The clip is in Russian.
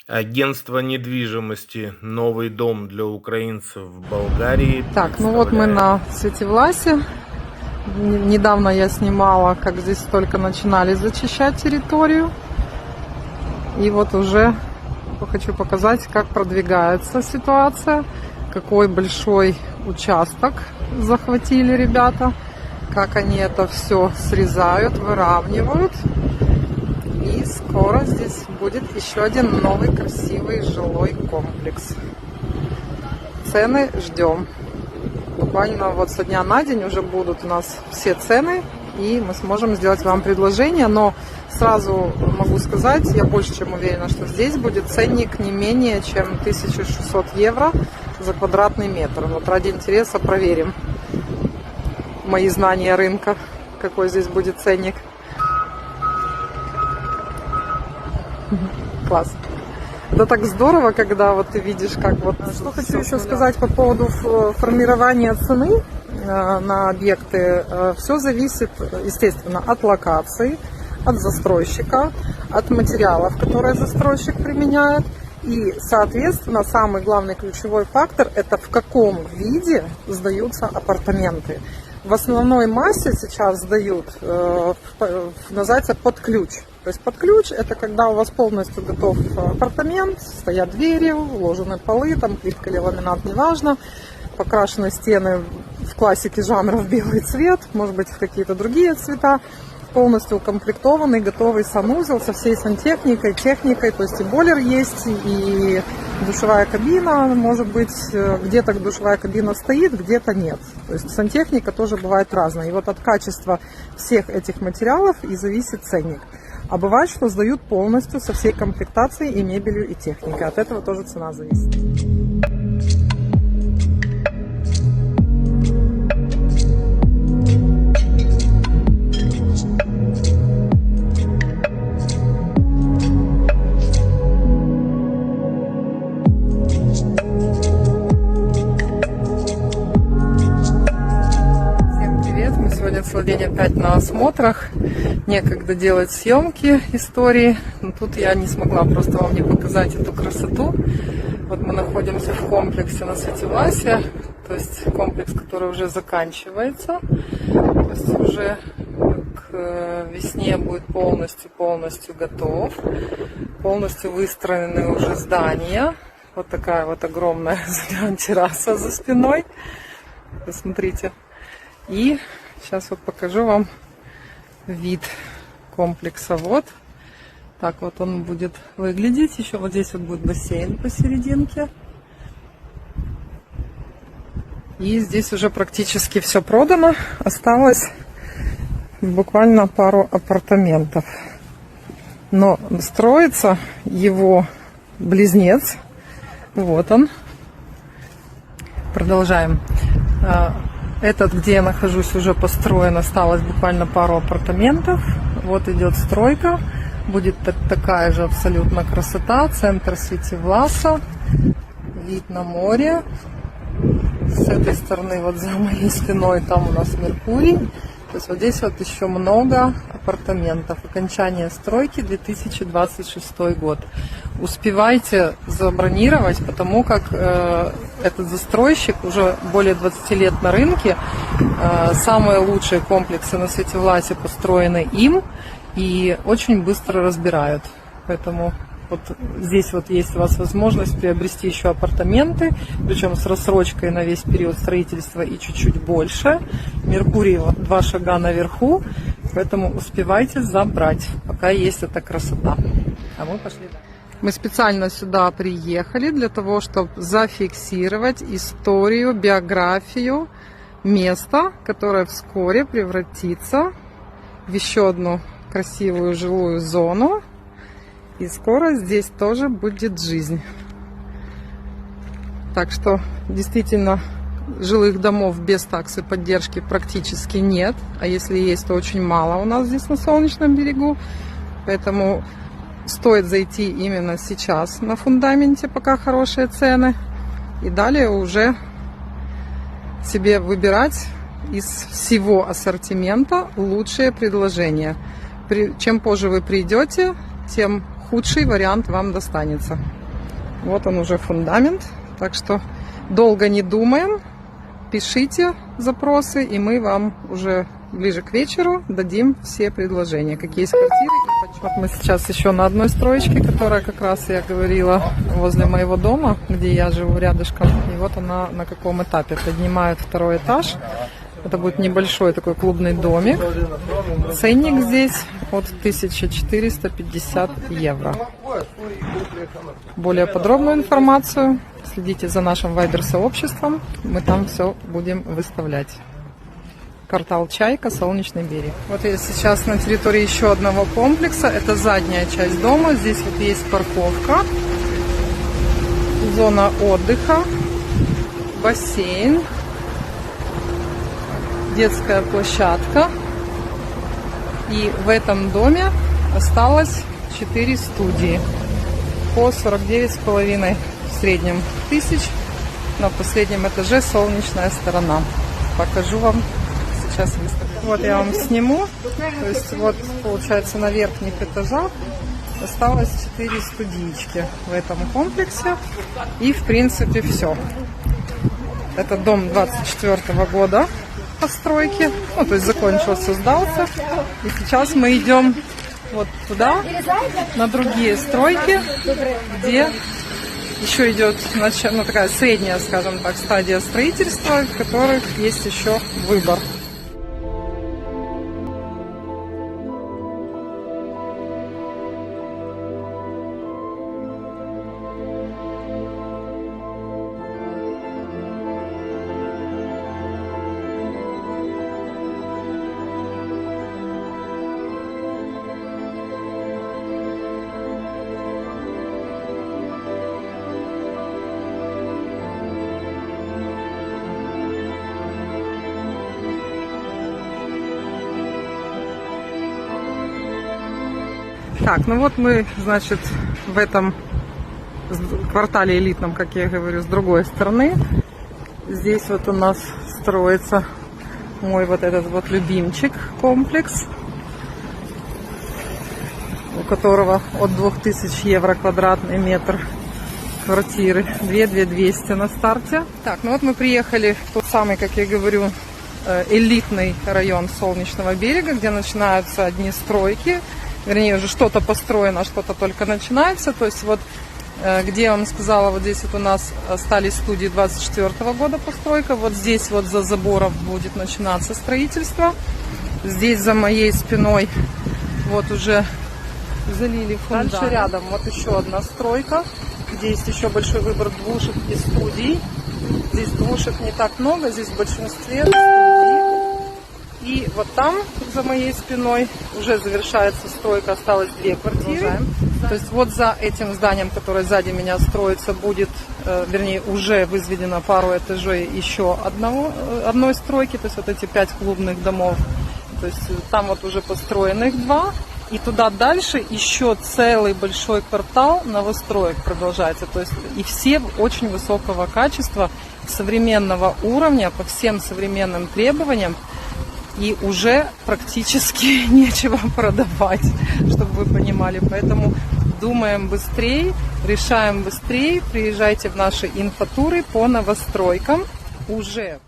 Агентство недвижимости «Новый дом» для украинцев в Болгарии. Так, ну вот мы на Светивласе. Недавно я снимала, как здесь только начинали зачищать территорию. И вот уже хочу показать, как продвигается ситуация, какой большой участок захватили ребята, как они это все срезают, выравнивают. И скоро здесь будет еще один новый красивый жилой комплекс. Цены ждем. Буквально вот со дня на день уже будут у нас все цены, и мы сможем сделать вам предложение. Но сразу могу сказать, я больше чем уверена, что здесь будет ценник не менее чем 1600 евро за квадратный метр. Вот ради интереса проверим мои знания рынка, какой здесь будет ценник. Класс. Да так здорово, когда вот ты видишь, как вот... Что хочу еще сказать по поводу формирования цены на объекты. Все зависит, естественно, от локации, от застройщика, от материалов, которые застройщик применяет. И, соответственно, самый главный ключевой фактор – это в каком виде сдаются апартаменты. В основной массе сейчас сдают, называется, под ключ. То есть под ключ это когда у вас полностью готов апартамент, стоят двери, уложены полы, там плитка или ламинат, неважно, покрашены стены в классике жанра в белый цвет, может быть в какие-то другие цвета, полностью укомплектованный, готовый санузел со всей сантехникой, техникой, то есть и бойлер есть, и душевая кабина, может быть, где-то душевая кабина стоит, где-то нет. То есть сантехника тоже бывает разная. И вот от качества всех этих материалов и зависит ценник. А бывает, что сдают полностью со всей комплектацией и мебелью, и техникой. От этого тоже цена зависит. Целый день опять на осмотрах, некогда делать съемки истории, но тут я не смогла просто вам не показать эту красоту. Вот мы находимся в комплексе на Светивласе, то есть комплекс, который уже заканчивается, то есть уже к весне будет полностью готов, полностью выстроены уже здания, вот такая вот огромная терраса за спиной, посмотрите, и сейчас вот покажу вам вид комплекса. Вот так вот он будет выглядеть. Еще вот здесь вот будет бассейн посерединке. И здесь уже практически все продано. Осталось буквально пару апартаментов. Но строится его близнец. Вот он. Продолжаем. Этот, где я нахожусь, уже построен, осталось буквально пару апартаментов. Вот идет стройка, будет такая же абсолютно красота, центр Светивласа, вид на море. С этой стороны, вот за моей спиной, там у нас Меркурий. То есть вот здесь вот еще много апартаментов. Окончание стройки 2026 год. Успевайте забронировать, потому как этот застройщик уже более 20 лет на рынке. Самые лучшие комплексы на Светивласе построены им и очень быстро разбирают. Поэтому вот здесь вот есть у вас возможность приобрести еще апартаменты, причем с рассрочкой на весь период строительства и чуть-чуть больше. Меркурий 2 шага наверху, поэтому успевайте забрать, пока есть эта красота. А мы пошли дальше. Мы специально сюда приехали для того, чтобы зафиксировать историю, биографию места, которое вскоре превратится в еще одну красивую жилую зону. И скоро здесь тоже будет жизнь. Так что действительно жилых домов без таксы поддержки практически нет. А если есть, то очень мало у нас здесь на Солнечном берегу. Поэтому стоит зайти именно сейчас на фундаменте, пока хорошие цены. И далее уже себе выбирать из всего ассортимента лучшие предложения. Чем позже вы придете, тем худший вариант вам достанется. Вот он уже фундамент. Так что долго не думаем. Пишите запросы, и мы вам уже ближе к вечеру дадим все предложения, какие есть квартиры. Вот мы сейчас еще на одной строечке, которая как раз, я говорила, возле моего дома, где я живу рядышком. И вот она на каком этапе. Поднимают второй этаж. Это будет небольшой такой клубный домик. Ценник здесь от 1450 евро. Более подробную информацию следите за нашим вайбер-сообществом. Мы там все будем выставлять. Квартал Чайка, Солнечный берег. Вот я сейчас на территории еще одного комплекса. Это задняя часть дома. Здесь вот есть парковка, зона отдыха, бассейн, детская площадка. И в этом доме осталось 4 студии по 49,5 в среднем тысяч. На последнем этаже солнечная сторона. Покажу вам сейчас выставку. Вот я вам сниму. То есть вот получается на верхних этажах осталось 4 студички в этом комплексе. И в принципе все. Это дом 24 года постройки. Ну, то есть закончился, сдался. И сейчас мы идем вот туда, на другие стройки, где еще идет такая средняя, скажем так, стадия строительства, в которых есть еще выбор. Так, ну вот мы, значит, в этом квартале элитном, как я говорю, с другой стороны. Здесь вот у нас строится мой вот этот вот любимчик комплекс, у которого от 2000 евро квадратный метр квартиры, 2200 на старте. Так, ну вот мы приехали в тот самый, как я говорю, элитный район Солнечного берега, где начинаются одни стройки. Вернее, уже что-то построено, а что-то только начинается. То есть вот, где я вам сказала, вот здесь вот у нас остались студии 24 года постройка. Вот здесь вот за забором будет начинаться строительство. Здесь за моей спиной вот уже залили фундамент. Дальше рядом вот еще одна стройка, где есть еще большой выбор двушек и студий. Здесь двушек не так много, здесь в большинстве студий. И вот там, за моей спиной, уже завершается стройка, осталось 2 квартиры. То есть вот за этим зданием, которое сзади меня строится, будет, вернее, уже возведено пару этажей еще одной стройки. То есть вот эти 5 клубных домов. То есть там вот уже построенных 2. И туда дальше еще целый большой квартал новостроек продолжается. То есть и все очень высокого качества, современного уровня, по всем современным требованиям. И уже практически нечего продавать, чтобы вы понимали. Поэтому думаем быстрее, решаем быстрее. Приезжайте в наши инфотуры по новостройкам. Уже